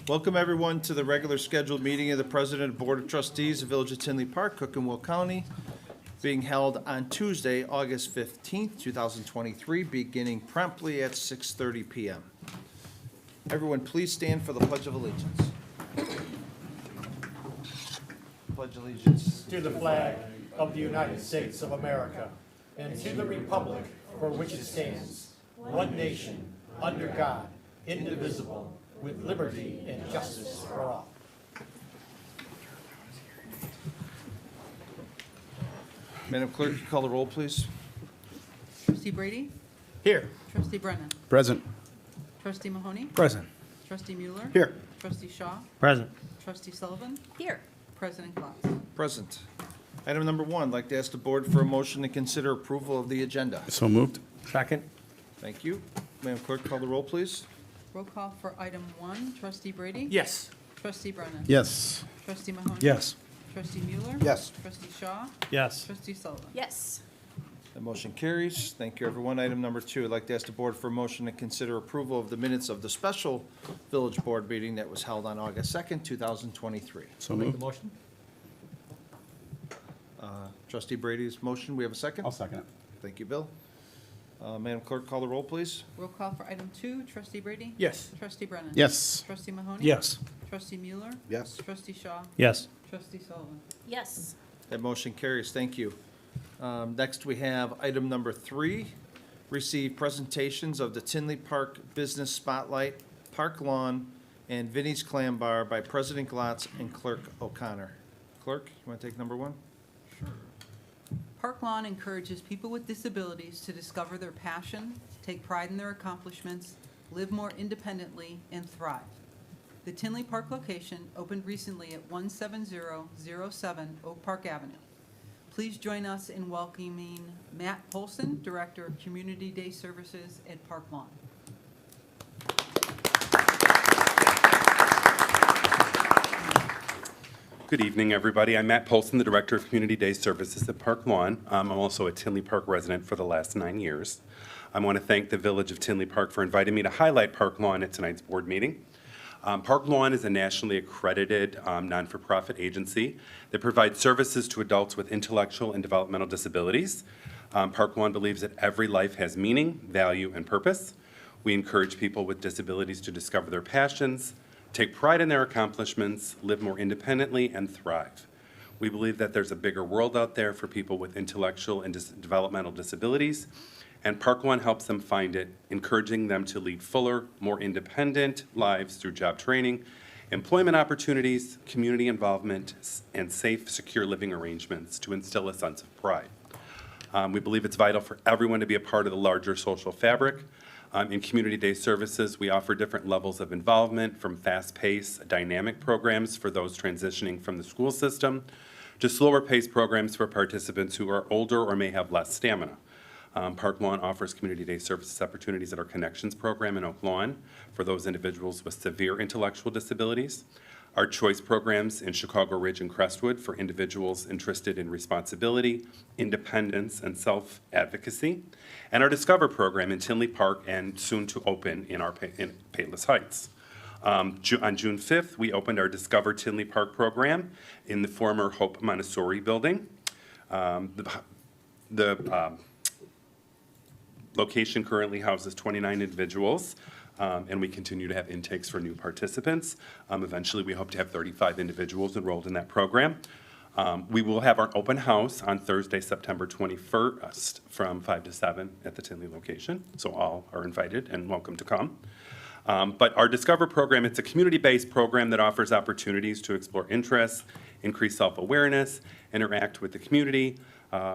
Welcome everyone to the regular scheduled meeting of the President and Board of Trustees of Village of Tinley Park, Cook and Will County, being held on Tuesday, August 15th, 2023, beginning promptly at 6:30 p.m. Everyone, please stand for the Pledge of Allegiance. Pledge allegiance. To the flag of the United States of America and to the republic for which it stands, one nation, under God, indivisible, with liberty and justice for all. Madam Clerk, you call the roll, please. Trustee Brady? Here. Trustee Brennan? Present. Trustee Mahoney? Present. Trustee Mueller? Here. Trustee Shaw? Present. Trustee Sullivan? Here. President Klotz? Present. Item number 1, I'd like to ask the board for a motion to consider approval of the agenda. So moved. Second. Thank you. Madam Clerk, call the roll, please. Roll call for item 1, Trustee Brady? Yes. Trustee Brennan? Yes. Trustee Mahoney? Yes. Trustee Mueller? Yes. Trustee Shaw? Yes. Trustee Sullivan? Yes. The motion carries. Thank you, everyone. Item number 2, I'd like to ask the board for a motion to consider approval of the minutes of the special village board meeting that was held on August 2nd, 2023. So moved. motion. Trustee Brady's motion, we have a second? I'll second it. Thank you, Bill. Madam Clerk, call the roll, please. Roll call for item 2, Trustee Brady? Yes. Trustee Brennan? Yes. Trustee Mahoney? Yes. Trustee Mueller? Yes. Trustee Shaw? Yes. Trustee Sullivan? Yes. That motion carries. Thank you. Next, we have item number 3, receive presentations of the Tinley Park Business Spotlight, Park Lawn, and Vinnie's Clam Bar by President Glotz and Clerk O'Connor. Clerk, you want to take number 1? Park Lawn encourages people with disabilities to discover their passion, take pride in their accomplishments, live more independently, and thrive. The Tinley Park location opened recently at 17007 Oak Park Avenue. Please join us in welcoming Matt Polson, Director of Community Day Services at Park Lawn. Good evening, everybody. I'm Matt Polson, the Director of Community Day Services at Park Lawn. I'm also a Tinley Park resident for the last 9 years. I want to thank the Village of Tinley Park for inviting me to highlight Park Lawn at tonight's board meeting. Park Lawn is a nationally accredited non-for-profit agency that provides services to adults with intellectual and developmental disabilities. Park Lawn believes that every life has meaning, value, and purpose. We encourage people with disabilities to discover their passions, take pride in their accomplishments, live more independently, and thrive. We believe that there's a bigger world out there for people with intellectual and developmental disabilities, and Park Lawn helps them find it, encouraging them to lead fuller, more independent lives through job training, employment opportunities, community involvement, and safe, secure living arrangements to instill a sense of pride. We believe it's vital for everyone to be a part of the larger social fabric. In Community Day Services, we offer different levels of involvement, from fast-paced, dynamic programs for those transitioning from the school system to slower-paced programs for participants who are older or may have less stamina. Park Lawn offers Community Day Services opportunities at our Connections program in Oak Lawn for those individuals with severe intellectual disabilities, our Choice programs in Chicago Ridge and Crestwood for individuals interested in responsibility, independence, and self-advocacy, and our Discover program in Tinley Park and soon to open in Payless Heights. On June 5th, we opened our Discover Tinley Park program in the former Hope Montessori building. The location currently houses 29 individuals, and we continue to have intakes for new participants. Eventually, we hope to have 35 individuals enrolled in that program. We will have our open house on Thursday, September 21st from 5 to 7 at the Tinley location, so all are invited and welcome to come. But our Discover program, it's a community-based program that offers opportunities to explore interests, increase self-awareness, interact with the community.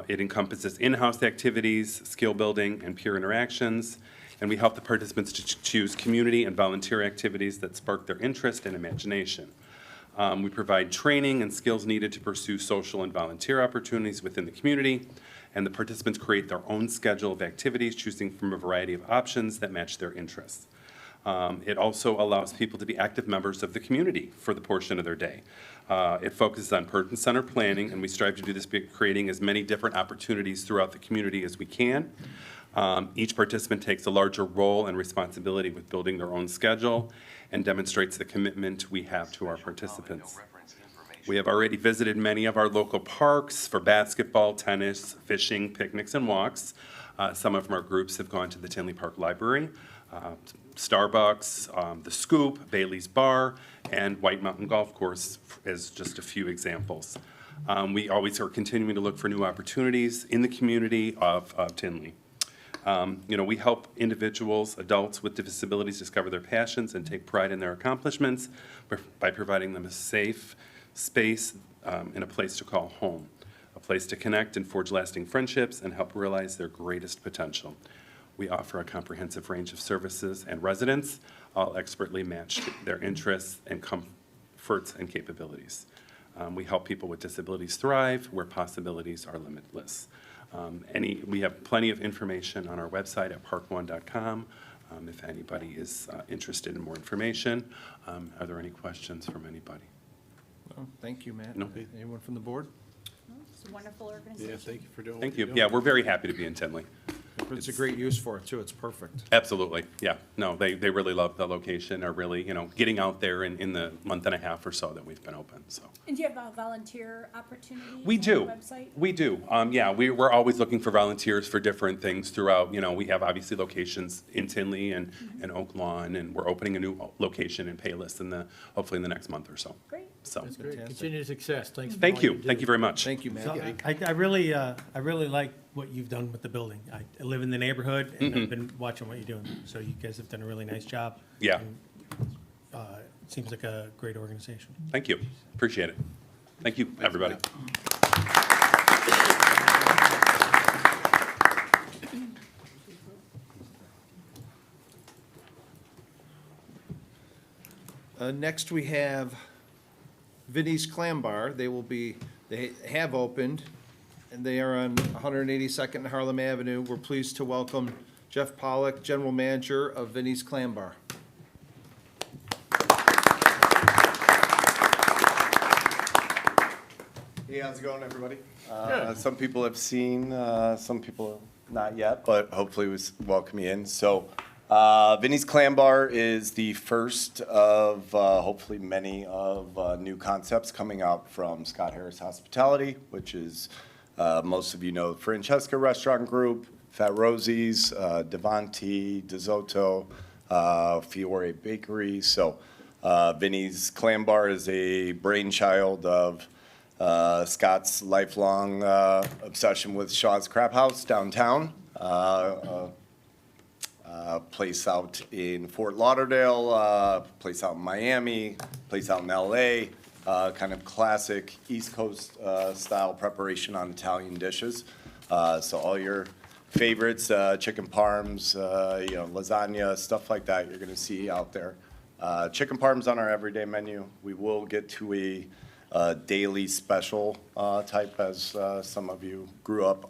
It encompasses in-house activities, skill building, and peer interactions. And we help the participants to choose community and volunteer activities that spark their interest and imagination. We provide training and skills needed to pursue social and volunteer opportunities within the community. And the participants create their own schedule of activities, choosing from a variety of options that match their interests. It also allows people to be active members of the community for the portion of their day. It focuses on person-centered planning, and we strive to do this by creating as many different opportunities throughout the community as we can. Each participant takes a larger role and responsibility with building their own schedule and demonstrates the commitment we have to our participants. We have already visited many of our local parks for basketball, tennis, fishing, picnics, and walks. Some of our groups have gone to the Tinley Park Library, Starbucks, The Scoop, Bailey's Bar, and White Mountain Golf Course as just a few examples. We always are continuing to look for new opportunities in the community of Tinley. We help individuals, adults with disabilities discover their passions and take pride in their accomplishments by providing them a safe space and a place to call home, a place to connect and forge lasting friendships and help realize their greatest potential. We offer a comprehensive range of services and residents, all expertly matched to their interests and comforts and capabilities. We help people with disabilities thrive where possibilities are limitless. We have plenty of information on our website at parkone.com if anybody is interested in more information. Are there any questions from anybody? No, thank you, Matt. No. Anyone from the board? It's a wonderful organization. Yeah, thank you for doing what Thank you're you. doing. Yeah, we're very happy to be in Tinley. It's a great use for it, too. It's perfect. Absolutely, yeah. No, they really love the location, are really, getting out there in the month and a half or so that we've been open, so. And do you have volunteer opportunities We on do. the website? We do. Yeah, we're always looking for volunteers for different things throughout, we have obviously locations in Tinley and Oak Lawn, and we're opening a new location in Payless hopefully in the next month or so. Great. So, That's great. Fantastic. Continued success. Thanks. for thank all you. do. Thank you very much. Thank you, So Matt. I really like what you've done with the building. I live in the neighborhood and I've been watching what you're doing. So you guys have done a really nice job. Yeah. And, it seems like a great organization. Thank you. Appreciate it. Thank you, everybody. Next, we have Vinnie's Clam Bar. They have opened, and they are on 182nd and Harlem Avenue. We're pleased to welcome Jeff Pollock, General Manager of Vinnie's Clam Bar. Hey, how's it going, everybody? Some people have seen, some people not yet, but hopefully we welcome you in. So, Vinnie's Clam Bar is the first of hopefully many of new concepts coming out from Scott Harris Hospitality, which is most of you know Francesca Restaurant Group, Fat Rosie's, Devonti, DeSoto, Fiore Bakery. So, Vinnie's Clam Bar is a brainchild of Scott's lifelong obsession with Shaw's Crab House downtown, place out in Fort Lauderdale, place out in Miami, place out in LA, kind of classic East Coast style preparation on Italian dishes. So all your favorites, chicken parms, lasagna, stuff like that, you're gonna see out there. Chicken parms on our everyday menu. We will get to a daily special type, as some of you grew up,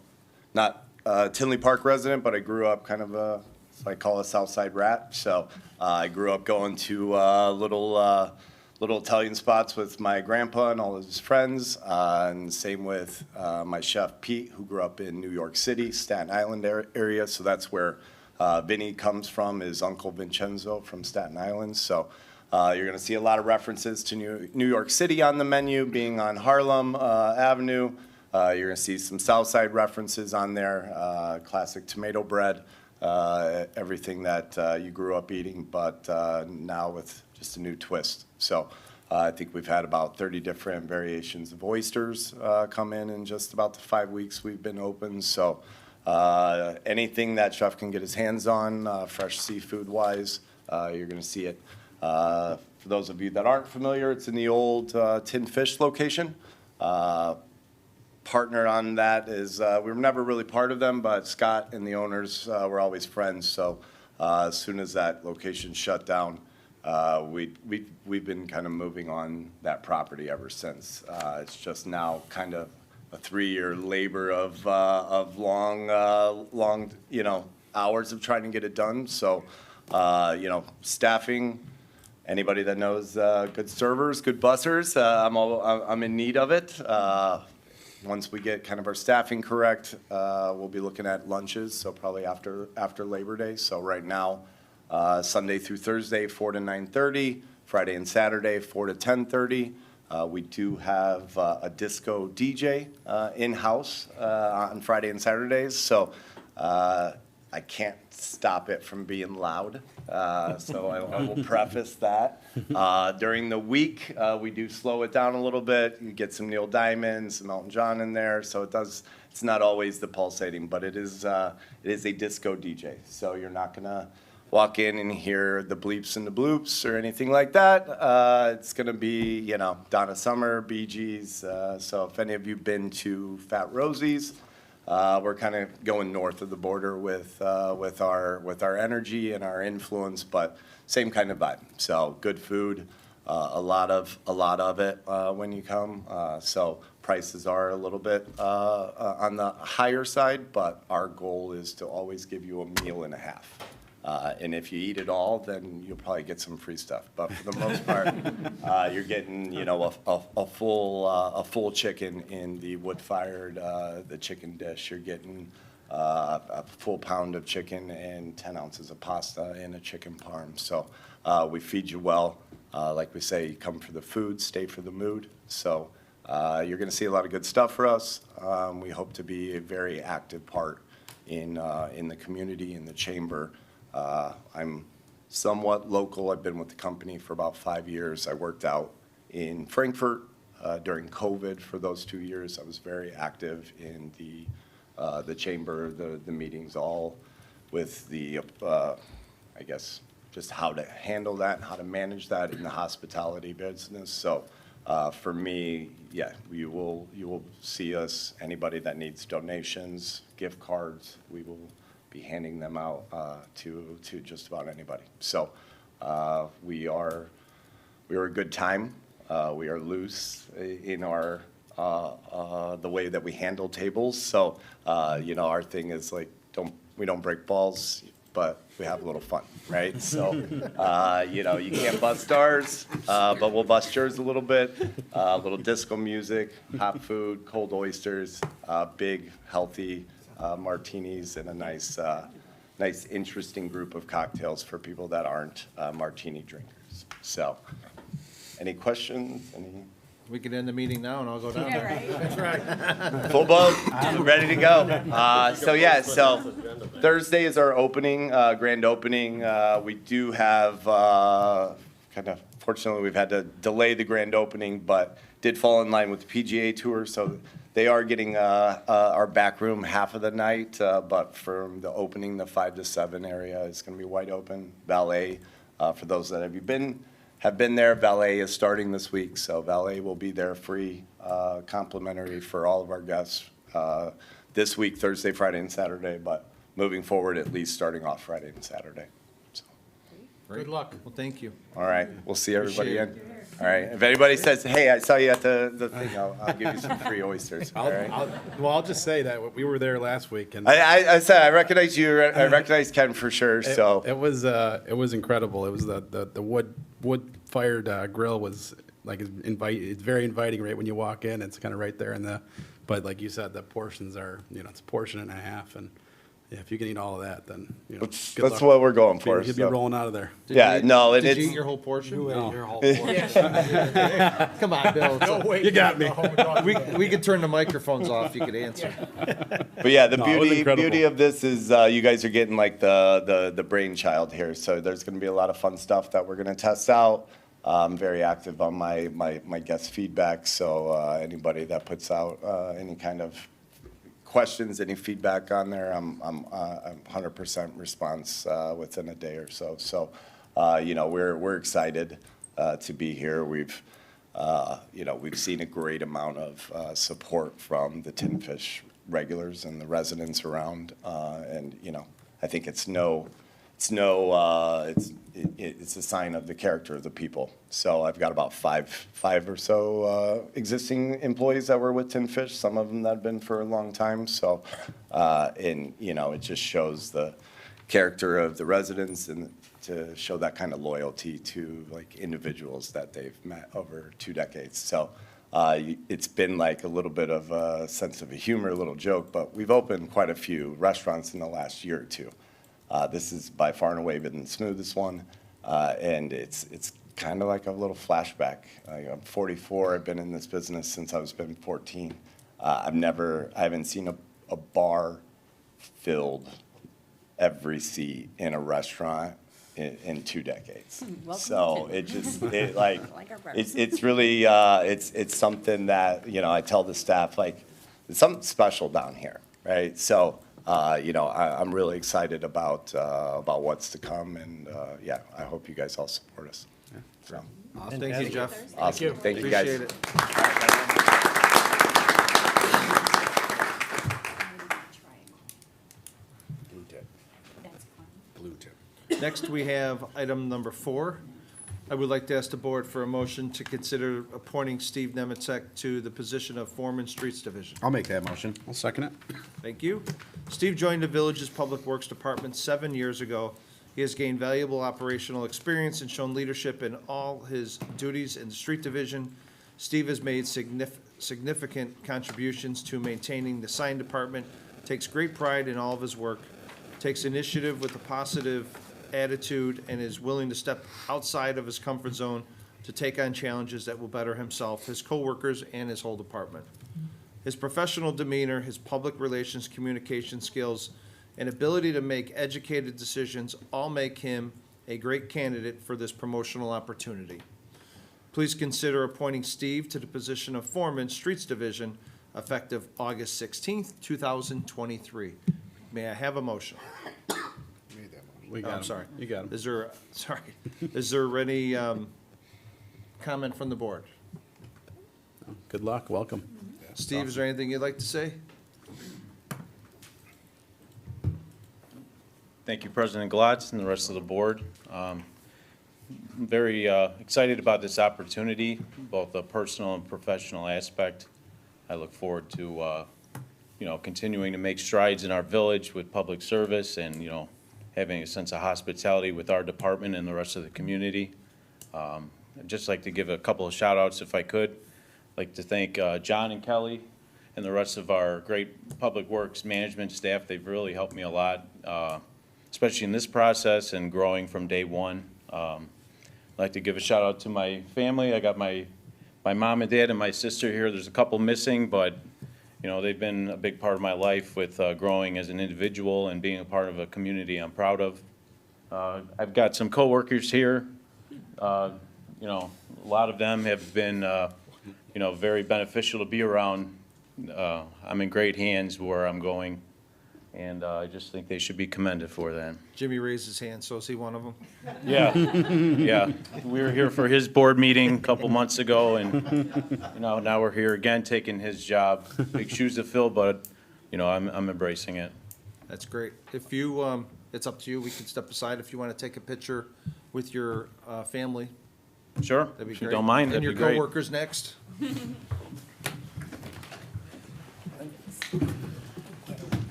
not Tinley Park resident, but I grew up kind of I call a Southside rat. So I grew up going to little Italian spots with my grandpa and all of his friends, and same with my chef Pete, who grew up in New York City, Staten Island area. So that's where Vinnie comes from, his uncle Vincenzo from Staten Island. So you're going to see a lot of references to New York City on the menu, being on Harlem Avenue. You're going to see some Southside references on there, classic tomato bread, everything that you grew up eating, but now with just a new twist. So I think we've had about 30 different variations of oysters come in just about the 5 weeks we've been open. So anything that chef can get his hands on, fresh seafood-wise, you're going to see it. For those of you that aren't familiar, it's in the old Tin Fish location. Partner on that is, we were never really part of them, but Scott and the owners were always friends. So as soon as that location shut down, we've been kind of moving on that property ever since. It's just now kind of a 3-year labor of long, hours of trying to get it done. So, staffing, anybody that knows good servers, good bussers, I'm in need of it. once we get kind of our staffing correct, we'll be looking at lunches, so probably after Labor Day. So right now, Sunday through Thursday, 4 to 9:30, Friday and Saturday, 4 to 10:30. We do have a disco DJ in-house on Friday and Saturdays, so I can't stop it from being loud, so I will preface that. During the week, we do slow it down a little bit. You get some Neil Diamond, some Elton John in there, so it's not always the pulsating, but it is a disco DJ. So you're not gonna walk in and hear the bleeps and the bloops or anything like that. It's gonna be, Donna Summer, Bee Gees. So if any of you been to Fat Rosie's, we're kind of going north of the border with our energy and our influence, but same kind of vibe. So good food, a lot of it when you come. So prices are a little bit on the higher side, but our goal is to always give you a meal and a half. And if you eat it all, then you'll probably get some free stuff. But for the most part, you're getting, a full chicken in the wood-fired, the chicken dish. You're getting a full pound of chicken and 10 ounces of pasta in a chicken parm. So we feed you well. Like we say, you come for the food, stay for the mood. So you're going to see a lot of good stuff for us. We hope to be a very active part in the community, in the chamber. I'm somewhat local. I've been with the company for about 5 years. I worked out in Frankfurt during COVID for those 2 years. I was very active in the chamber, the meetings, all with the, I guess, just how to handle that and how to manage that in the hospitality business. So for me, yeah, you will see us, anybody that needs donations, gift cards, we will be handing them out to just about anybody. So we are a good time. We are loose in our the way that we handle tables. So our thing is like we don't break balls, but we have a little fun, right? So you can't bust ours, but we'll bust yours a little bit. A little disco music, hot food, cold oysters, big healthy martinis, and a nice, interesting group of cocktails for people that aren't martini drinkers. So, any questions? We can end the meeting now and I'll go down there. right. Full boat, ready to go. So Thursday is our opening, grand opening. We do have, fortunately, we've had to delay the grand opening, but did fall in line with the PGA Tour, so they are getting our back room half of the night, but from the opening, the 5 to 7 area is going to be wide open. Valet, for those that have been there, valet is starting this week, so valet will be there free, complimentary for all of our guests this week, Thursday, Friday, and Saturday, but moving forward, at least starting off Friday and Saturday. So, Good luck. Well, thank you. all right, we'll see everybody Appreciate in. All right, if anybody says, hey, I saw you at the thing, I'll give you some free oysters, all right? I'll just say that we were there last week, and I said, I recognize you, I recognize Ken for sure, so. it was incredible. It was the wood fired grill was like it's very inviting right when you walk in. It's kind of right there but like you said, the portions are it's a portion and a half, and yeah, if you can eat all of that, then That's good luck. what we're going for. You'll be so. rolling out of there. Yeah, no, Did you eat it's, your whole portion? No. Come on, Bill. It's a- You got me. We could turn the microphones off. You could answer. but yeah, the No, it was incredible. beauty of this is you guys are getting like the brainchild here. So there's going to be a lot of fun stuff that we're going to test out. I'm very active on my guest feedback. So anybody that puts out any kind of questions, any feedback on there, I'm 100% response within a day or so. So, we're excited to be here. We've seen a great amount of support from the Tin Fish regulars and the residents around, and I think it's a sign of the character of the people. So I've got about five or so existing employees that were with Tin Fish, some of them that have been for a long time. So, it just shows the character of the residents and to show that kind of loyalty to like individuals that they've met over 2 decades. So, It's been like a little bit of a sense of a humor, a little joke, but we've opened quite a few restaurants in the last year or two. This is by far and away been the smoothest one, and it's kind of like a little flashback. I'm 44. I've been in this business since I was been 14. I haven't seen a bar filled every seat in a restaurant in 2 decades. So it just, it's really, it's something that, I tell the staff, like, it's something special down here, right? So, I'm really excited about what's to come, and, yeah, I hope you guys all support us. So, Awesome. Thank you, Jeff. awesome. Thank you, guys. Appreciate it. That's fun. Blue tip. Next, we have item number 4. I would like to ask the board for a motion to consider appointing Steve Nemecek to the position of Foreman Streets Division. I'll make that motion. I'll second it. Thank you. Steve joined the village's Public Works Department 7 years ago. He has gained valuable operational experience and shown leadership in all his duties in the street division. Steve has made significant contributions to maintaining the sign department, takes great pride in all of his work, takes initiative with a positive attitude, and is willing to step outside of his comfort zone to take on challenges that will better himself, his coworkers, and his whole department. His professional demeanor, his public relations communication skills, and ability to make educated decisions all make him a great candidate for this promotional opportunity. Please consider appointing Steve to the position of Foreman, Streets Division, effective August 16th, 2023. May I have a motion? We Oh, got I'm him. sorry. You got him. Is there any comment from the board? Good luck. Welcome. Steve, is there anything you'd like to say? Thank you, President Glatz and the rest of the board. I'm very excited about this opportunity, both a personal and professional aspect. I look forward to, continuing to make strides in our village with public service and, having a sense of hospitality with our department and the rest of the community. I'd just like to give a couple of shout outs if I could. I'd like to thank John and Kelly and the rest of our great Public Works management staff. They've really helped me a lot, especially in this process and growing from day one. I'd like to give a shout out to my family. I got my mom and dad and my sister here. There's a couple missing, but they've been a big part of my life with growing as an individual and being a part of a community I'm proud of. I've got some coworkers here. A lot of them have been, very beneficial to be around. I'm in great hands where I'm going, and I just think they should be commended for that. Jimmy raised his hand, so is he one of them? Yeah, yeah. We were here for his board meeting a couple months ago, and, now we're here again taking his job. Big shoes to fill, but, I'm embracing it. That's great. If you, it's up to you, we can step aside if you want to take a picture with your family. Sure, That'd be if you great. don't mind, And that'd your be great. coworkers next.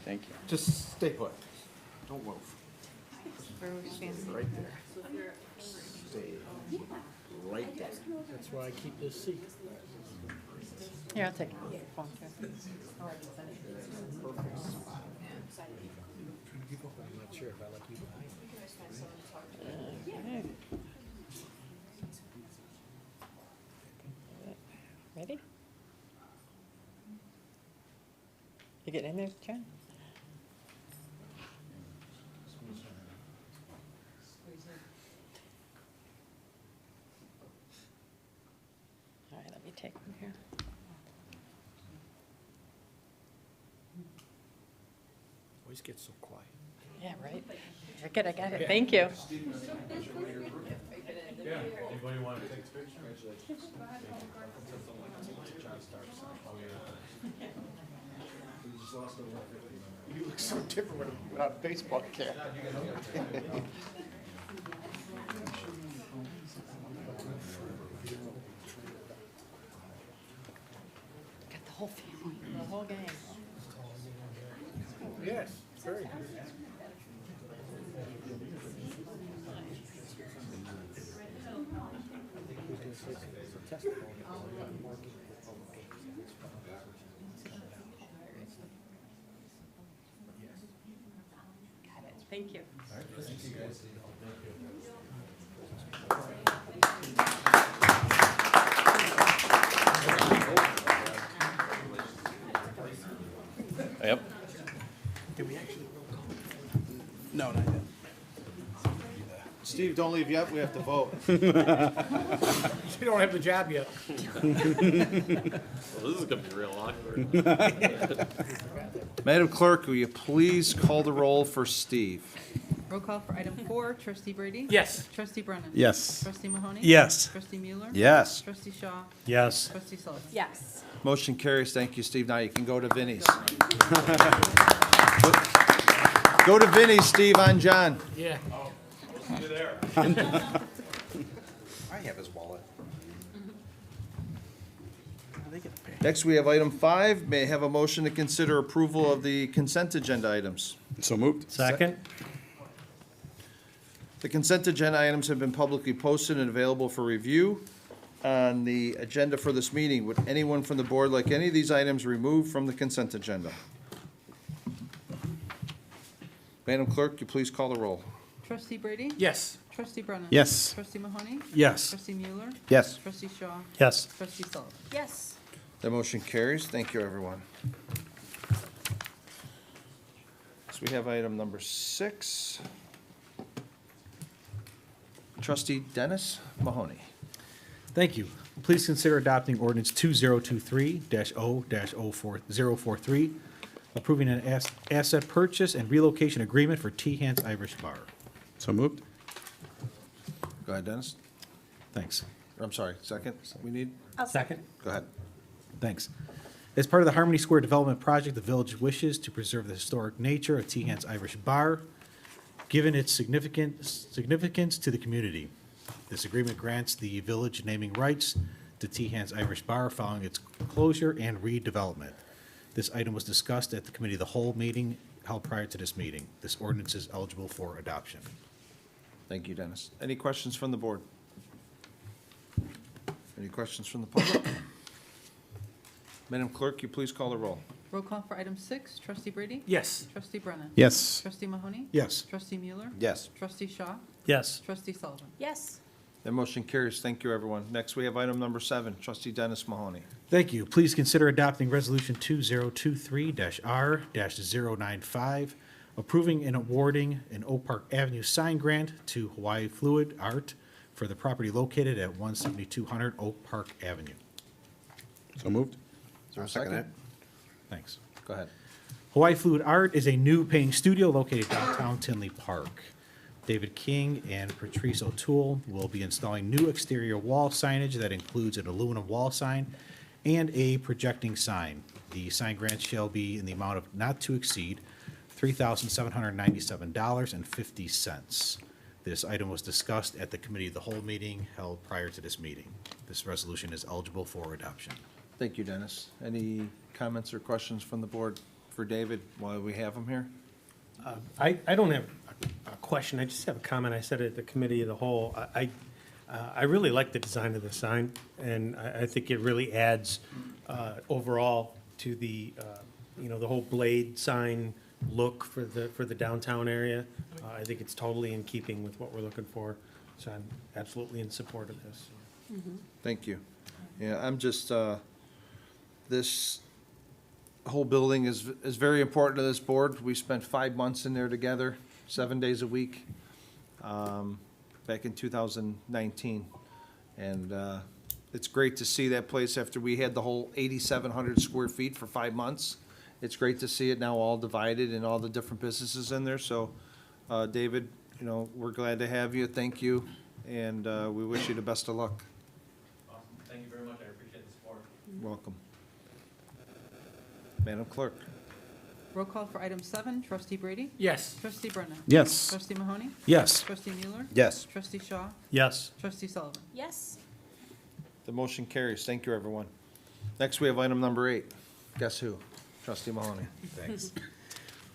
Thank you. Just stay put. Don't move. Right there. Stay right there. That's why I keep this seat. Here, I'll take it. I'm not sure if I like you behind. Ready? You getting in there, John? All right, let me take them here. Always get so quiet. Yeah, right? I got it. Thank you. You look so different without a baseball cap. Got the whole family, the whole gang. Yes, very good. Thank you. Yep. No, not yet. Steve, don't leave yet, we have to vote. You don't have the job yet. Madam Clerk, will you please call the roll for Steve? Roll call for item 4, trustee Brady? Yes. Trustee Brennan? Yes. Trustee Mahoney? Yes. Trustee Mueller? Yes. Trustee Shaw? Yes. Trustee Sullivan? Yes. Motion carries. Thank you, Steve. Now you can go to Vinnie's. Go to Vinnie's, Steve, on John. Yeah. I have his wallet. Next, we have item 5. May I have a motion to consider approval of the consent agenda items? So moved. Second? The consent agenda items have been publicly posted and available for review on the agenda for this meeting. Would anyone from the board like any of these items removed from the consent agenda? Madam Clerk, you please call the roll. Trustee Brady? Yes. Trustee Brennan? Yes. Trustee Mahoney? Yes. Trustee Mueller? Yes. Trustee Shaw? Yes. Trustee Sullivan? Yes. The motion carries. Thank you, everyone. So we have item number 6. Trustee Dennis Mahoney. Thank you. Please consider adopting ordinance 2023-0-043, approving an asset purchase and relocation agreement for T. Hans Irish Bar. So moved. Go ahead, Dennis. Thanks. I'm sorry, second we need? Second? Go ahead. Thanks. As part of the Harmony Square Development Project, the village wishes to preserve the historic nature of T. Hans Irish Bar, given its significance to the community. This agreement grants the village naming rights to T. Hans Irish Bar following its closure and redevelopment. This item was discussed at the Committee of the Whole meeting held prior to this meeting. This ordinance is eligible for adoption. Thank you, Dennis. Any questions from the board? Any questions from the public? Madam Clerk, you please call the roll. Roll call for item 6, trustee Brady? Yes. Trustee Brennan? Yes. Trustee Mahoney? Yes. Trustee Mueller? Yes. Trustee Shaw? Yes. Trustee Sullivan? Yes. That motion carries. Thank you, everyone. Next, we have item number 7, trustee Dennis Mahoney. Thank you. Please consider adopting Resolution 2023-R-095, approving and awarding an Oak Park Avenue sign grant to Hawaii Fluid Art for the property located at 17200 Oak Park Avenue. So moved. Is there a second? Thanks. Go ahead. Hawaii Fluid Art is a new painting studio located downtown Tinley Park. David King and Patrice O'Toole will be installing new exterior wall signage that includes an aluminum wall sign and a projecting sign. The sign grant shall be in the amount of not to exceed $3,797.50. This item was discussed at the Committee of the Whole meeting held prior to this meeting. This resolution is eligible for adoption. Thank you, Dennis. Any comments or questions from the board for David while we have him here? I don't have a question, I just have a comment. I said at the Committee of the Whole, I really like the design of the sign, and I think it really adds overall to the, the whole blade sign look for the downtown area. I think it's totally in keeping with what we're looking for, so I'm absolutely in support of this. Thank you. Yeah, I'm just, this whole building is very important to this board. We spent 5 months in there together, 7 days a week, back in 2019. And it's great to see that place after we had the whole 8,700 square feet for 5 months. It's great to see it now all divided and all the different businesses in there. So, David, we're glad to have you. Thank you. And we wish you the best of luck. Awesome, thank you very much, I appreciate the support. Welcome. Madam Clerk. Roll call for item 7, trustee Brady? Yes. Trustee Brennan? Yes. Trustee Mahoney? Yes. Trustee Mueller? Yes. Trustee Shaw? Yes. Trustee Sullivan? Yes. The motion carries. Thank you, everyone. Next, we have item number 8. Guess who? Trustee Mahoney. Thanks.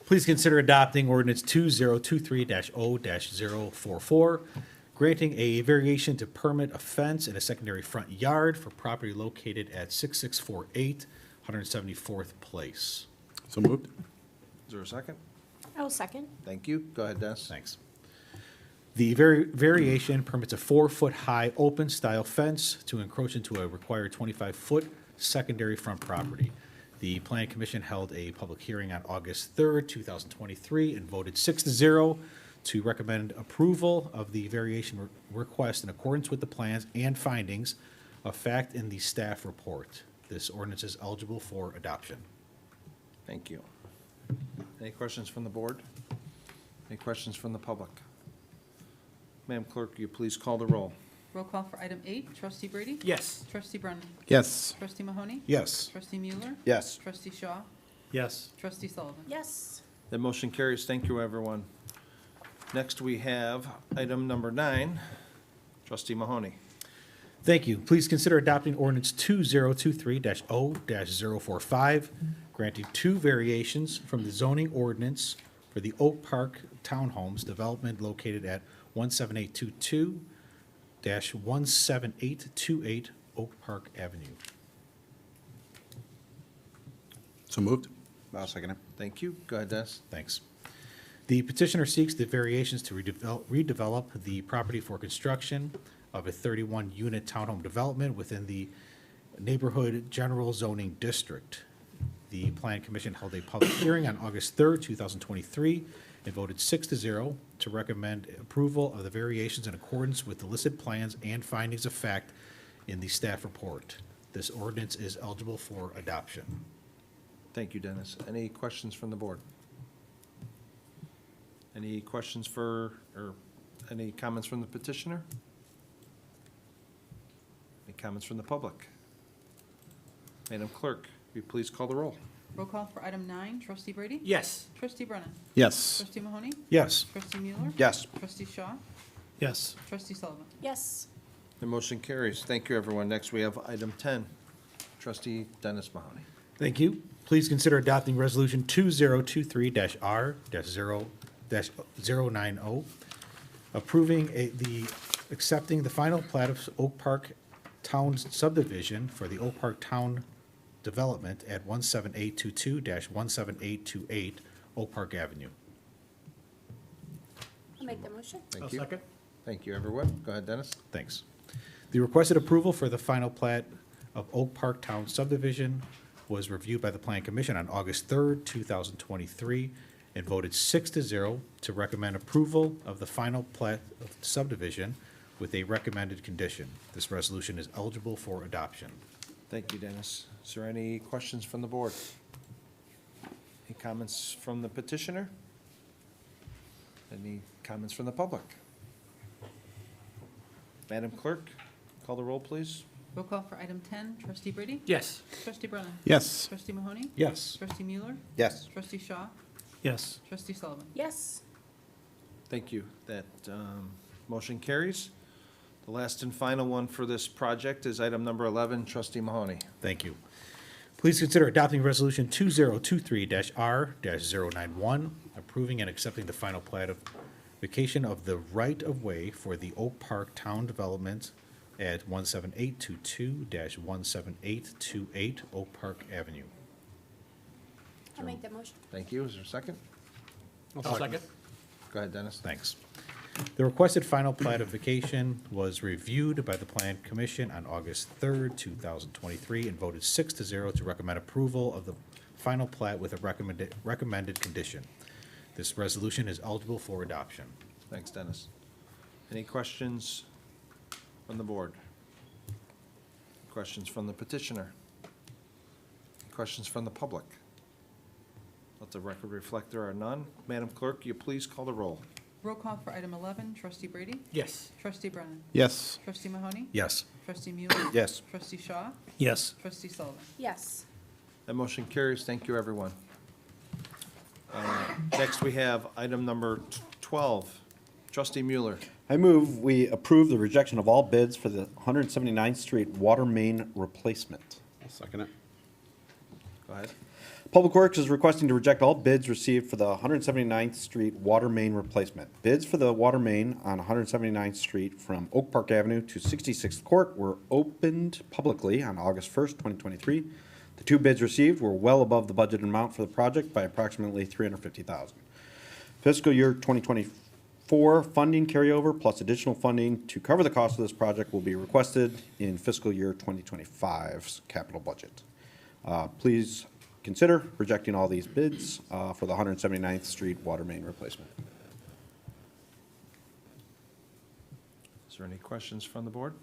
Please consider adopting ordinance 2023-0-044, granting a variation to permit a fence in a secondary front yard for property located at 6648 174th Place. So moved? Is there a second? Oh, second. Thank you. Go ahead, Dennis. Thanks. The variation permits a 4-foot-high open-style fence to encroach into a required 25-foot secondary front property. The Planning Commission held a public hearing on August 3rd, 2023, and voted 6-0 to recommend approval of the variation request in accordance with the plans and findings of fact in the staff report. This ordinance is eligible for adoption. Thank you. Any questions from the board? Any questions from the public? Madam Clerk, will you please call the roll? Roll call for item 8, trustee Brady? Yes. Trustee Brennan? Yes. Trustee Mahoney? Yes. Trustee Mueller? Yes. Trustee Shaw? Yes. Trustee Sullivan? Yes. That motion carries. Thank you, everyone. Next, we have item number 9. Trustee Mahoney. Thank you. Please consider adopting ordinance 2023-0-045, granting 2 variations from the zoning ordinance for the Oak Park Townhomes development located at 17822-17828 Oak Park Avenue. So moved? I'll second it. Thank you. Go ahead, Dennis. Thanks. The petitioner seeks the variations to redevelop the property for construction of a 31-unit townhome development within the neighborhood general zoning district. The Plan Commission held a public hearing on August 3rd, 2023, and voted 6-0 to recommend approval of the variations in accordance with the listed plans and findings of fact in the staff report. This ordinance is eligible for adoption. Thank you, Dennis. Any questions from the board? Any questions for, or any comments from the petitioner? Any comments from the public? Madam Clerk, will you please call the roll? Roll call for item 9, trustee Brady? Yes. Trustee Brennan? Yes. Trustee Mahoney? Yes. Trustee Mueller? Yes. Trustee Shaw? Yes. Trustee Sullivan? Yes. The motion carries. Thank you, everyone. Next, we have item 10. Trustee Dennis Mahoney. Thank you. Please consider adopting Resolution 2023-R-090, approving accepting the final plat of Oak Park Town subdivision for the Oak Park Town development at 17822-17828 Oak Park Avenue. I'll make the motion. Thank you. Thank you, everyone. Go ahead, Dennis. Thanks. The requested approval for the final plat of Oak Park Town subdivision was reviewed by the Plan Commission on August 3rd, 2023, and voted 6-0 to recommend approval of the final plat of the subdivision with a recommended condition. This resolution is eligible for adoption. Thank you, Dennis. Is there any questions from the board? Any comments from the petitioner? Any comments from the public? Madam Clerk, call the roll, please. Roll call for item 10, trustee Brady? Yes. Trustee Brennan? Yes. Trustee Mahoney? Yes. Trustee Mueller? Yes. Trustee Shaw? Yes. Trustee Sullivan? Yes. Thank you. That motion carries. The last and final one for this project is item number 11, Trustee Mahoney. Thank you. Please consider adopting Resolution 2023-R-091, approving and accepting the final plat of vacation of the right-of-way for the Oak Park Town Development at 17822-17828 Oak Park Avenue. I'll make the motion. Thank you. Is there a second? I'll second. Go ahead, Dennis. Thanks. The requested final plat of vacation was reviewed by the Plan Commission on August 3rd, 2023, and voted 6-0 to recommend approval of the final plat with a recommended condition. This resolution is eligible for adoption. Thanks, Dennis. Any questions from the board? Questions from the petitioner? Questions from the public? Let the record reflect there are none. Madam Clerk, you please call the roll. Roll call for item 11, trustee Brady? Yes. Trustee Brennan? Yes. Trustee Mahoney? Yes. Trustee Mueller? Yes. Trustee Shaw? Yes. Trustee Sullivan? Yes. That motion carries. Thank you, everyone. Next, we have item number 12. Trustee Mueller. I move we approve the rejection of all bids for the 179th Street water main replacement. I'll second it. Go ahead. Public Works is requesting to reject all bids received for the 179th Street water main replacement. Bids for the water main on 179th Street from Oak Park Avenue to 66th Court were opened publicly on August 1st, 2023. The two bids received were well above the budgeted amount for the project by approximately $350,000. Fiscal year 2024 funding carryover plus additional funding to cover the cost of this project will be requested in fiscal year 2025's capital budget. Please consider rejecting all these bids for the 179th Street water main replacement. Is there any questions from the board?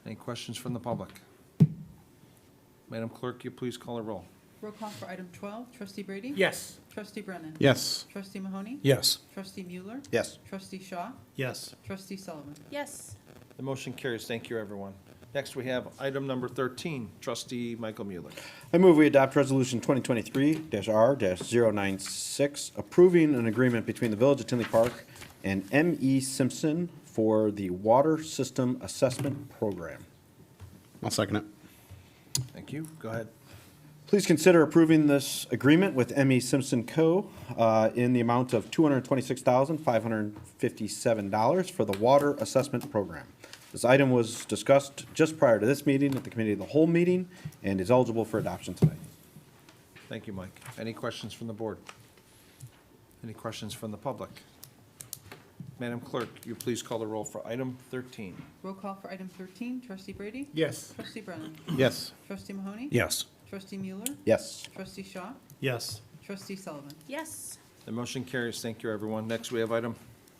Any questions from the public? Madam Clerk, you please call a roll. Roll call for item 12, trustee Brady? Yes. Trustee Brennan? Yes. Trustee Mahoney? Yes. Trustee Mueller? Yes. Trustee Shaw? Yes. Trustee Sullivan? Yes. The motion carries. Thank you, everyone. Next, we have item number 13, trustee Michael Mueller. I move we adopt resolution 2023-R-096, approving an agreement between the Village of Tinley Park and M.E. Simpson for the Water System Assessment Program. I'll second it. Thank you. Go ahead. Please consider approving this agreement with M.E. Simpson Co. In the amount of $226,557 for the Water Assessment Program. This item was discussed just prior to this meeting at the Committee of the Whole meeting and is eligible for adoption tonight. Thank you, Mike. Any questions from the board? Any questions from the public? Madam Clerk, you please call the roll for item 13. Roll call for item 13, trustee Brady? Yes. Trustee Brennan? Yes. Trustee Mahoney? Yes. Trustee Mueller? Yes. Trustee Shaw? Yes. Trustee Sullivan? Yes. The motion carries. Thank you, everyone. Next, we have item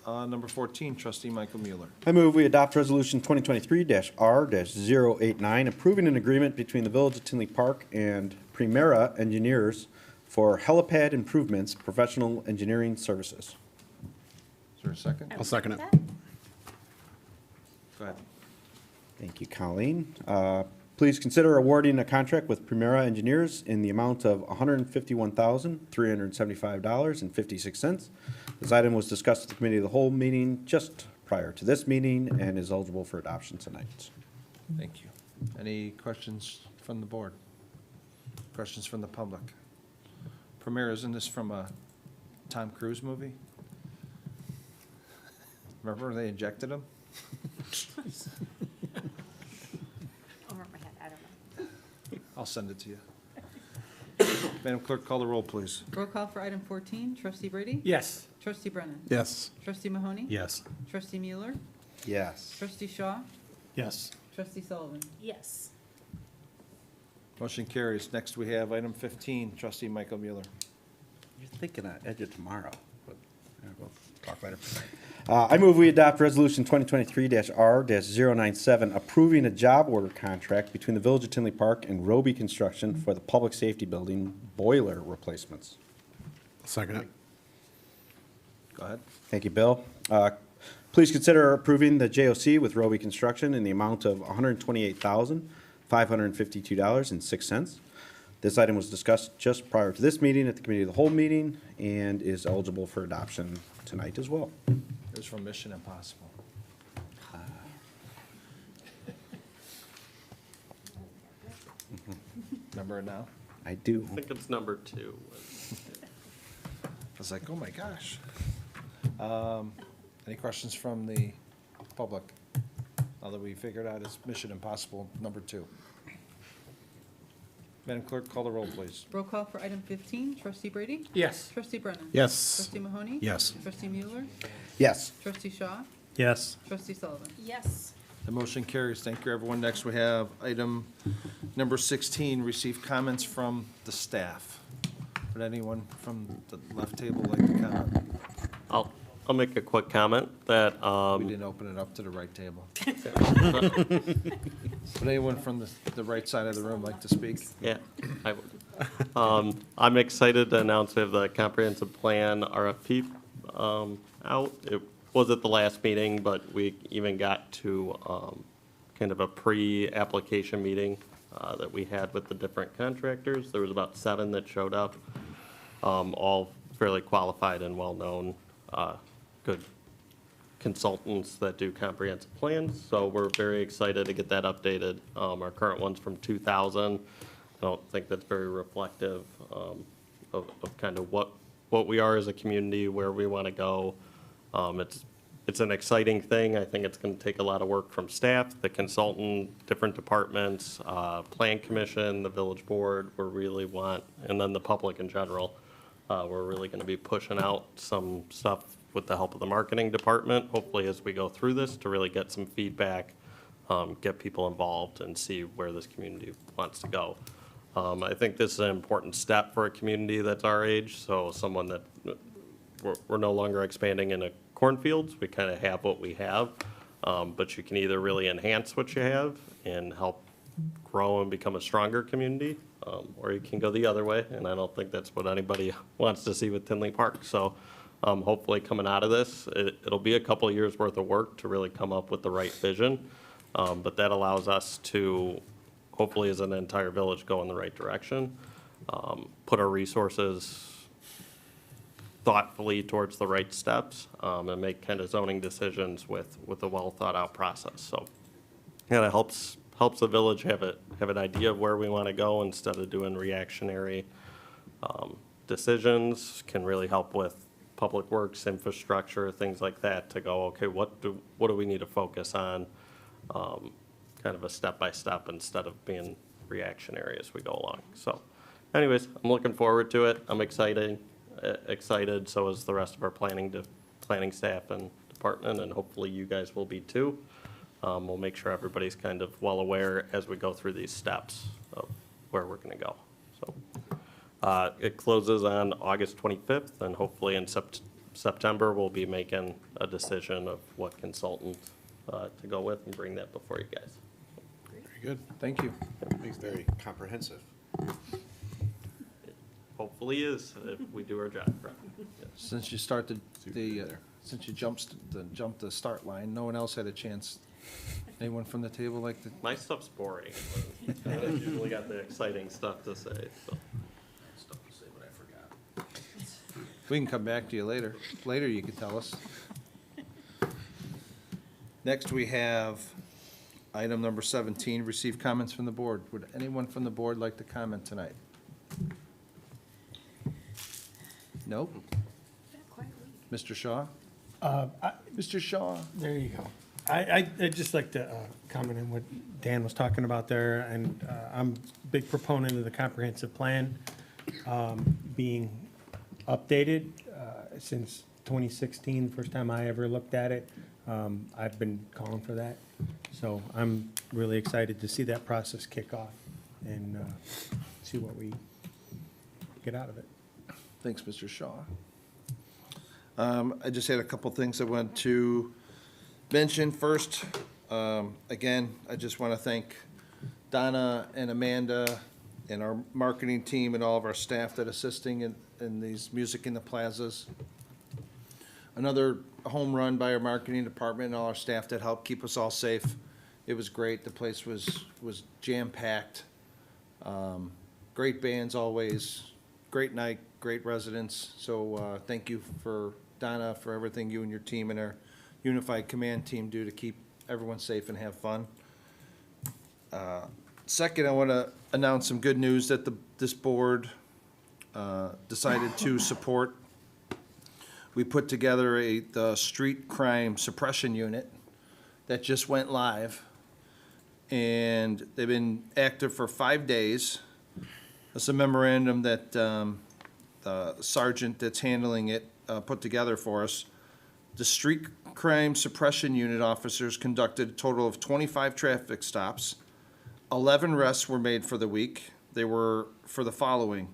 number 14, trustee Michael Mueller. I move we adopt resolution 2023-R-089, approving an agreement between the Village of Tinley Park and Primera Engineers for helipad improvements, professional engineering services. Is there a second? I'll second it. Go ahead. Thank you, Colleen. Please consider awarding a contract with Primera Engineers in the amount of $151,375.56. This item was discussed at the Committee of the Whole meeting just prior to this meeting and is eligible for adoption tonight. Thank you. Any questions from the board? Questions from the public? Premier, isn't this from a Tom Cruise movie? Remember they injected him? Over my head, I don't know. I'll send it to you. Madam Clerk, call the roll, please. Roll call for item 14, trustee Brady? Yes. Trustee Brennan? Yes. Trustee Mahoney? Yes. Trustee Mueller? Yes. Trustee Shaw? Yes. Trustee Sullivan? Yes. Motion carries. Next, we have item 15, trustee Michael Mueller. You're thinking of Edge of Tomorrow, but we'll talk later. I move we adopt resolution 2023-R-097, approving a job order contract between the Village of Tinley Park and Roby Construction for the Public Safety Building boiler replacements. Second it. Go ahead. Thank you, Bill. Please consider approving the JOC with Roby Construction in the amount of $128,552.06. This item was discussed just prior to this meeting at the Committee of the Whole meeting and is eligible for adoption tonight as well. It was from Mission Impossible. Remember it now? I do. I think it's number 2. I was like, oh my gosh. Any questions from the public? Now that we figured out it's Mission Impossible number 2. Madam Clerk, call the roll, please. Roll call for item 15, trustee Brady? Yes. Trustee Brennan? Yes. Trustee Mahoney? Yes. Trustee Mueller? Yes. Trustee Shaw? Yes. Trustee Sullivan? Yes. The motion carries. Thank you, everyone. Next, we have item number 16, receive comments from the staff. Would anyone from the left table like to comment? I'll make a quick comment that, We didn't open it up to the right table. Would anyone from the right side of the room like to speak? yeah, I would. I'm excited to announce we have the comprehensive plan RFP out. It was at the last meeting, but we even got to kind of a pre-application meeting that we had with the different contractors. There was about 7 that showed up, all fairly qualified and well-known, good consultants that do comprehensive plans. So we're very excited to get that updated. Our current one's from 2000. I don't think that's very reflective of kind of what we are as a community, where we want to go. It's an exciting thing. I think it's going to take a lot of work from staff, the consultant, different departments, plan commission, the village board, and then the public in general. We're really going to be pushing out some stuff with the help of the marketing department, hopefully as we go through this, to really get some feedback, get people involved, and see where this community wants to go. I think this is an important step for a community that's our age, so someone that, we're no longer expanding into cornfields, we kind of have what we have, but you can either really enhance what you have and help grow and become a stronger community, or you can go the other way, and I don't think that's what anybody wants to see with Tinley Park. So hopefully coming out of this, it'll be a couple of years worth of work to really come up with the right vision, but that allows us to, hopefully as an entire village, go in the right direction, put our resources thoughtfully towards the right steps, and make kind of zoning decisions with a well-thought-out process. So kind of helps the village have an idea of where we want to go instead of doing reactionary decisions. Can really help with public works, infrastructure, things like that, to go, okay, what do we need to focus on, kind of a step-by-step instead of being reactionary as we go along. So anyways, I'm looking forward to it. I'm excited, so is the rest of our planning staff and department, and hopefully you guys will be too. We'll make sure everybody's kind of well aware as we go through these steps of where we're going to go. So it closes on August 25th, and hopefully in September we'll be making a decision of what consultant to go with and bring that before you guys. Very good. Thank you. It's very comprehensive. Hopefully is, if we do our job right. Yes. Since you started since you jumped the start line, no one else had a chance. Anyone from the table like to? My stuff's boring. I usually got the exciting stuff to say, so. Stuff to say, but I forgot. We can come back to you later. Later you can tell us. Next, we have item number 17, receive comments from the board. Would anyone from the board like to comment tonight? Nope. Mr. Shaw? Mr. Shaw? There you go. I'd just like to comment on what Dan was talking about there, and I'm a big proponent of the comprehensive plan being updated since 2016, first time I ever looked at it. I've been calling for that, so I'm really excited to see that process kick off and see what we get out of it. Thanks, Mr. Shaw. I just had a couple things I wanted to mention. First, again, I just want to thank Donna and Amanda and our marketing team and all of our staff that are assisting in these Music in the Plazas. Another home run by our marketing department and all our staff that helped keep us all safe. It was great. The place was jam-packed. Great bands always. Great night, great residents. So thank you for Donna for everything you and your team and our unified command team do to keep everyone safe and have fun. Second, I want to announce some good news that this board decided to support. We put together the street crime suppression unit that just went live, and they've been active for 5 days. It's a memorandum that the sergeant that's handling it put together for us. The street crime suppression unit officers conducted a total of 25 traffic stops. 11 arrests were made for the week. They were for the following: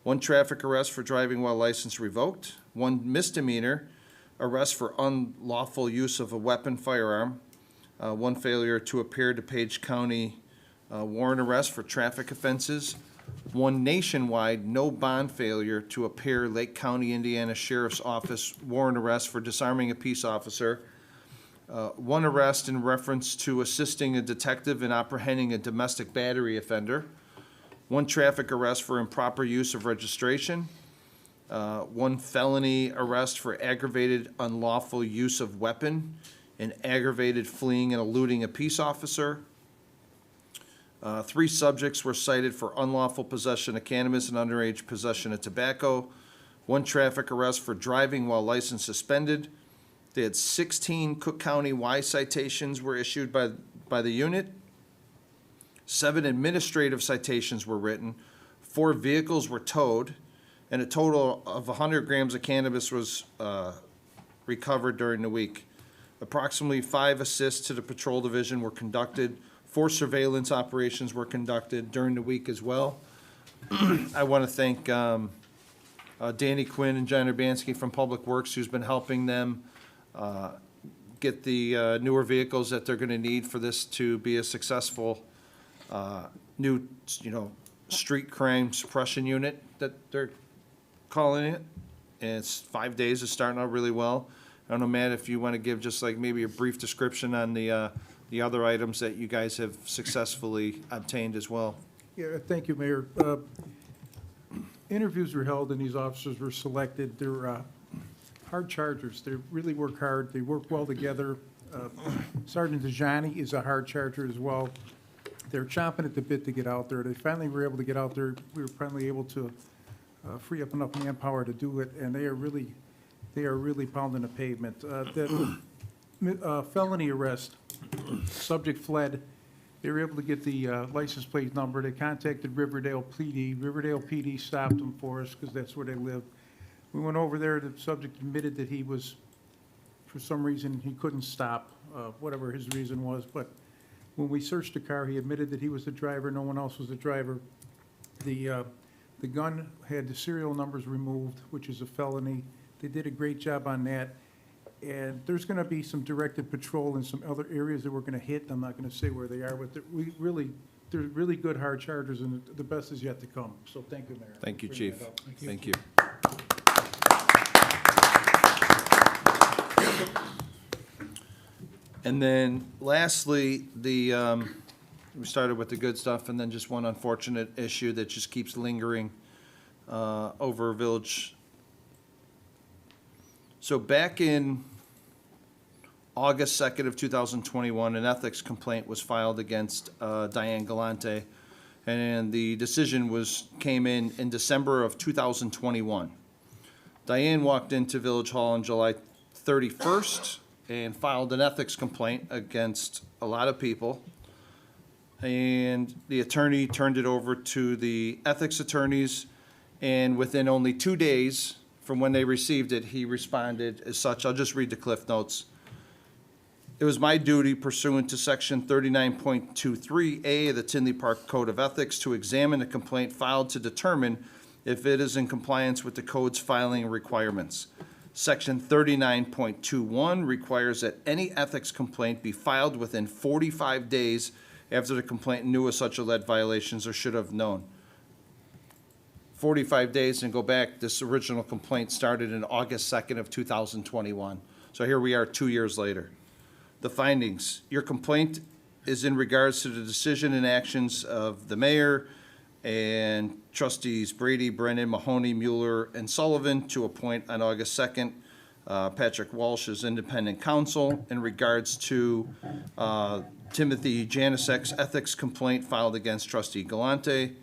1 traffic arrest for driving while license revoked, 1 misdemeanor arrest for unlawful use of a weapon, firearm, 1 failure to appear to Page County warrant arrest for traffic offenses, 1 nationwide no bond failure to appear Lake County, Indiana Sheriff's Office warrant arrest for disarming a peace officer, 1 arrest in reference to assisting a detective in apprehending a domestic battery offender, 1 traffic arrest for improper use of registration, 1 felony arrest for aggravated unlawful use of weapon and aggravated fleeing and eluding a peace officer, 3 subjects were cited for unlawful possession of cannabis and underage possession of tobacco. 1 traffic arrest for driving while license suspended. They had 16 Cook County Y citations were issued by the unit. 7 administrative citations were written. 4 vehicles were towed, and a total of 100 grams of cannabis was recovered during the week. Approximately 5 assists to the patrol division were conducted. 4 surveillance operations were conducted during the week as well. I want to thank Danny Quinn and John Urbanski from Public Works, who's been helping them get the newer vehicles that they're going to need for this to be a successful new, street crime suppression unit that they're calling it. And it's 5 days, it's starting out really well. I don't know, Matt, if you want to give just like maybe a brief description on the other items that you guys have successfully obtained as well. Yeah, thank you, Mayor. Interviews were held and these officers were selected. They're hard chargers. They really work hard. They work well together. Sergeant Dejani is a hard charger as well. They're chomping at the bit to get out there. They finally were able to get out there. We were finally able to free up enough manpower to do it, and they are really pounding the pavement. That felony arrest, subject fled. They were able to get the license plate number. They contacted Riverdale PD. Riverdale PD stopped them for us because that's where they live. We went over there. The subject admitted that he was, for some reason, he couldn't stop, whatever his reason was. But when we searched the car, he admitted that he was the driver. No one else was the driver. The gun had the serial numbers removed, which is a felony. They did a great job on that. And there's going to be some directed patrol in some other areas that we're going to hit. I'm not going to say where they are, but they're really good hard chargers, and the best is yet to come. So thank you, Mayor. Thank you, Bring Chief. that up. Thank you. And then lastly, we started with the good stuff, and then just one unfortunate issue that just keeps lingering over Village. So back in August 2nd of 2021, an ethics complaint was filed against Diane Galante, and the decision came in December of 2021. Diane walked into Village Hall on July 31st and filed an ethics complaint against a lot of people. And the attorney turned it over to the ethics attorneys, and within only 2 days from when they received it, he responded as such. I'll just read the Cliff Notes. It was my duty pursuant to Section 39.23A of the Tinley Park Code of Ethics to examine a complaint filed to determine if it is in compliance with the code's filing requirements. Section 39.21 requires that any ethics complaint be filed within 45 days after the complainant knew of such alleged violations or should have known. 45 days, and go back, this original complaint started in August 2nd of 2021. So here we are 2 years later. The findings: your complaint is in regards to the decision and actions of the mayor and trustees Brady, Brennan, Mahoney, Mueller, and Sullivan to appoint on August 2nd Patrick Walsh as independent counsel in regards to Timothy Janisek's ethics complaint filed against trustee Galante.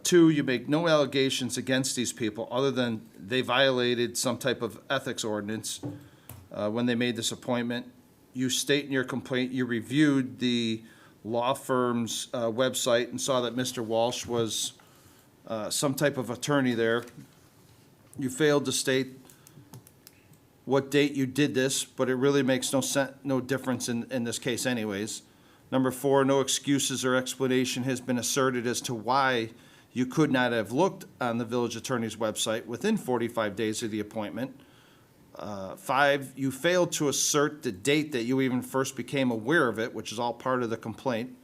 2, you make no allegations against these people other than they violated some type of ethics ordinance when they made this appointment. You state in your complaint you reviewed the law firm's website and saw that Mr. Walsh was some type of attorney there. You failed to state what date you did this, but it really makes no difference in this case anyways. Number 4, no excuses or explanation has been asserted as to why you could not have looked on the village attorney's website within 45 days of the appointment. 5, you failed to assert the date that you even first became aware of it, which is all part of the complaint.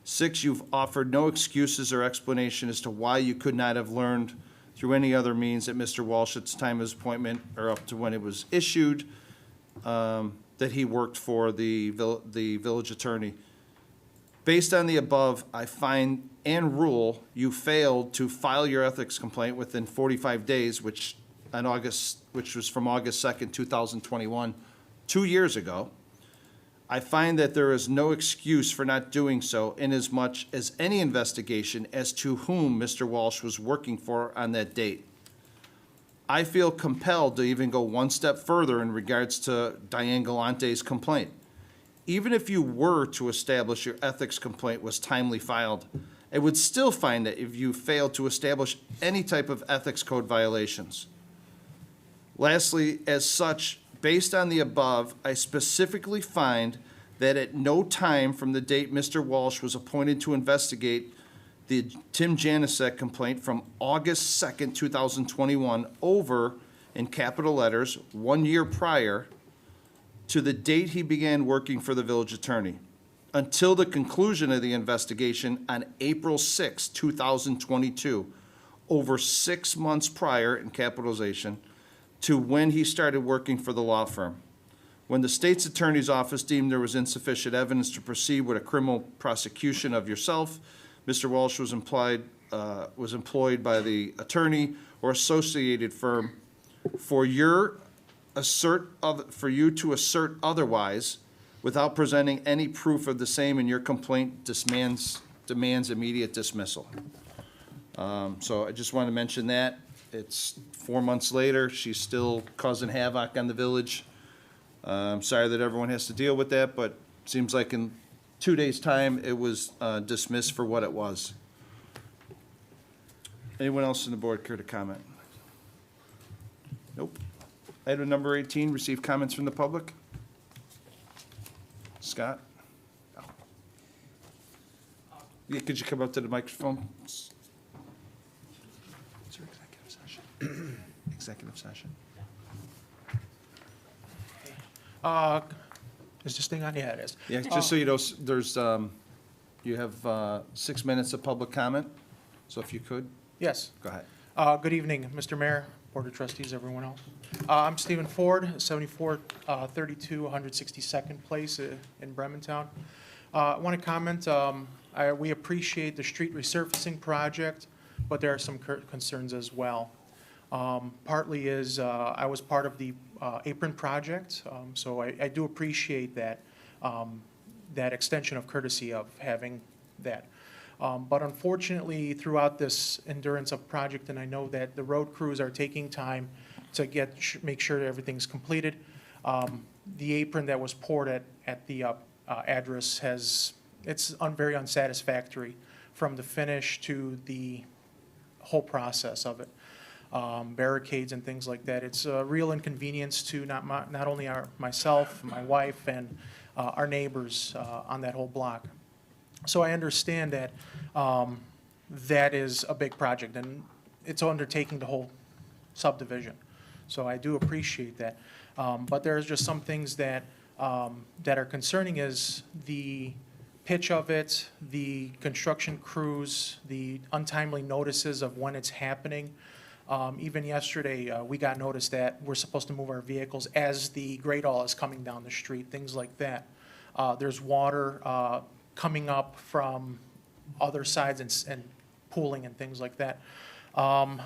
6, you've offered no excuses or explanation as to why you could not have learned through any other means that Mr. Walsh, at the time of his appointment, or up to when it was issued, that he worked for the village attorney. Based on the above, I find and rule you failed to file your ethics complaint within 45 days, which was from August 2nd, 2021, 2 years ago. I find that there is no excuse for not doing so inasmuch as any investigation as to whom Mr. Walsh was working for on that date. I feel compelled to even go one step further in regards to Diane Galante's complaint. Even if you were to establish your ethics complaint was timely filed, I would still find that if you failed to establish any type of ethics code violations. Lastly, as such, based on the above, I specifically find that at no time from the date Mr. Walsh was appointed to investigate the Tim Janasek complaint from August 2nd, 2021, over, in capital letters, 1 year prior to the date he began working for the village attorney, until the conclusion of the investigation on April 6, 2022, over 6 months prior, in capitalization, to when he started working for the law firm. When the state's attorney's office deemed there was insufficient evidence to proceed with a criminal prosecution of yourself, Mr. Walsh was employed by the attorney or associated firm for you to assert otherwise without presenting any proof of the same, and your complaint demands immediate dismissal. So I just wanted to mention that. It's 4 months later. She's still causing havoc on the village. I'm sorry that everyone has to deal with that, but it seems like in 2 days' time, it was dismissed for what it was. Anyone else on the board care to comment? Nope. Item number 18, receive comments from the public. Scott? Yeah, could you come up to the microphone? Is there executive session? Executive session. Is this thing on? Yeah, it is. Yeah, just so you know, there's, you have 6 minutes of public comment, so if you could, Yes. go ahead. Good evening, Mr. Mayor, Board of Trustees, everyone else. I'm Stephen Ford, 7432 162nd Place in Brementown. I want to comment, we appreciate the street resurfacing project, but there are some concerns as well. Partly is, I was part of the apron project, so I do appreciate that, that extension of courtesy of having that. But unfortunately, throughout this endurance of project, and I know that the road crews are taking time to make sure that everything's completed, the apron that was poured at the address it's very unsatisfactory from the finish to the whole process of it. Barricades and things like that. It's a real inconvenience to not only myself, my wife, and our neighbors on that whole block. So I understand that that is a big project, and it's undertaking the whole subdivision. So I do appreciate that. But there's just some things that are concerning is the pitch of it, the construction crews, the untimely notices of when it's happening. Even yesterday, we got notice that we're supposed to move our vehicles as the Great All is coming down the street, things like that. There's water coming up from other sides and pooling and things like that. On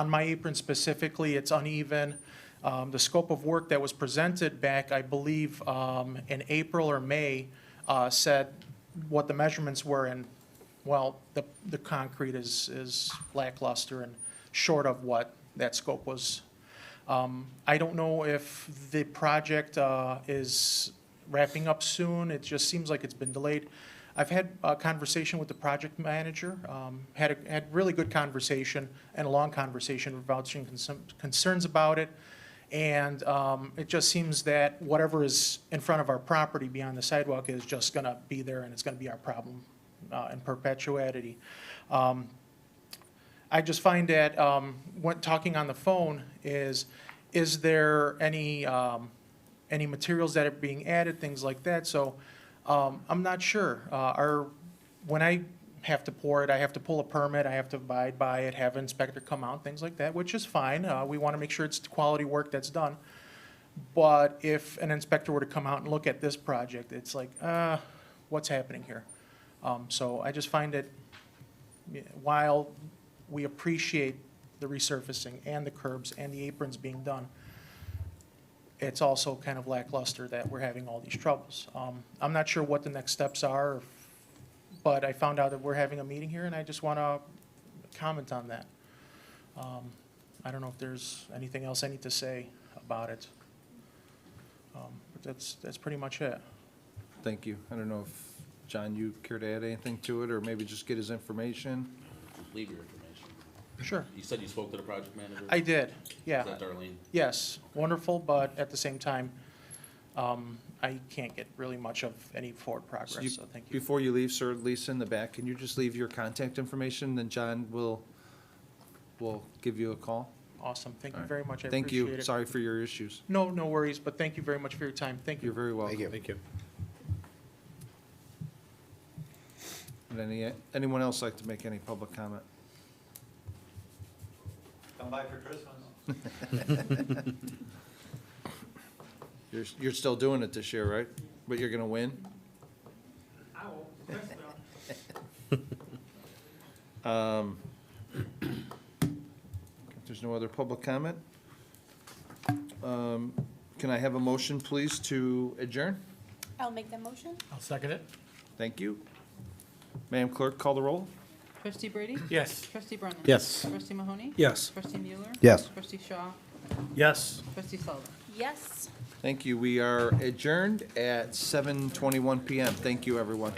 my apron specifically, it's uneven. The scope of work that was presented back, I believe, in April or May, said what the measurements were, and, well, the concrete is lackluster and short of what that scope was. I don't know if the project is wrapping up soon. It just seems like it's been delayed. I've had a conversation with the project manager, had really good conversation and a long conversation vouching concerns about it. And it just seems that whatever is in front of our property beyond the sidewalk is just going to be there, and it's going to be our problem in perpetuity. I just find that when talking on the phone is there any materials that are being added, things like that. So I'm not sure. When I have to pour it, I have to pull a permit, I have to abide by it, have an inspector come out, things like that, which is fine. We want to make sure it's quality work that's done. But if an inspector were to come out and look at this project, it's like, what's happening here? So I just find it, while we appreciate the resurfacing and the curbs and the aprons being done, it's also kind of lackluster that we're having all these troubles. I'm not sure what the next steps are, but I found out that we're having a meeting here, and I just want to comment on that. I don't know if there's anything else I need to say about it. But that's pretty much it. Thank you. I don't know if, John, you care to add anything to it, or maybe just get his information? Leave your information. Sure. You said you spoke to the project manager? I did, yeah. Is that Darlene? Yes, wonderful, but at the same time, I can't get really much of any forward progress, so thank you. Before you leave, sir, Lisa in the back, can you just leave your contact information, then John will give you a call? Awesome, thank you All right. very much, I Thank appreciate you. it. Sorry for your issues. No, no worries, but thank you very much for your time, thank you. You're very welcome. Thank you. And anyone else like to make any public comment? Come by for Christmas. You're still doing it this year, right? But you're gonna win? I will. If there's no other public comment, can I have a motion, please, to adjourn? I'll make that motion. I'll second it. Thank you. Madam Clerk, call the roll. Trustee Brady? Yes. Trustee Brennan? Yes. Trustee Mahoney? Yes. Trustee Mueller? Yes. Trustee Shaw? Yes. Trustee Sullivan? Yes. Thank you. We are adjourned at 7:21 PM. Thank you, everyone.